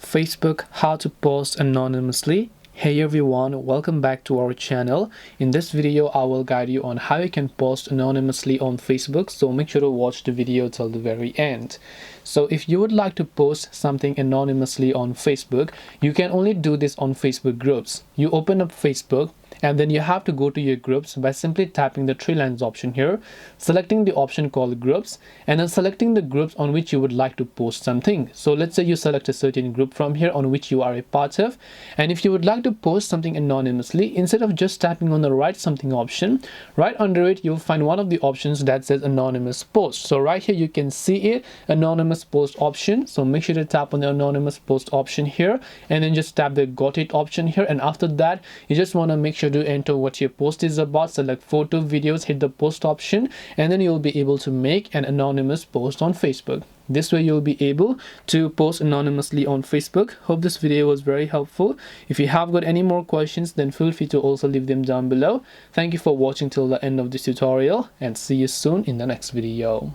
Facebook, how to post anonymously. Hey everyone, welcome back to our channel. In this video I will guide you on how you can post anonymously on Facebook, so make sure to watch the video till the very end. So if you would like to post something anonymously on Facebook, you can only do this on Facebook groups. You open up Facebook and then you have to go to your groups by simply tapping the three lines option here, selecting the option called groups, and then selecting the groups on which you would like to post something. So let's say you select a certain group from here on which you are a part of, and if you would like to post something anonymously, instead of just tapping on the write something option, right under it you'll find one of the options that says anonymous post. So right here you can see it, anonymous post option. So make sure to tap on the anonymous post option here and then just tap the got it option here, and after that you just want to make sure to enter what your post is about. Select photo, videos, hit the post option, and then you'll be able to make an anonymous post on Facebook. This way you'll be able to post anonymously on Facebook. Hope this video was very helpful. If you have got any more questions, then feel free to also leave them down below. Thank you for watching till the end of this tutorial, and see you soon in the next video.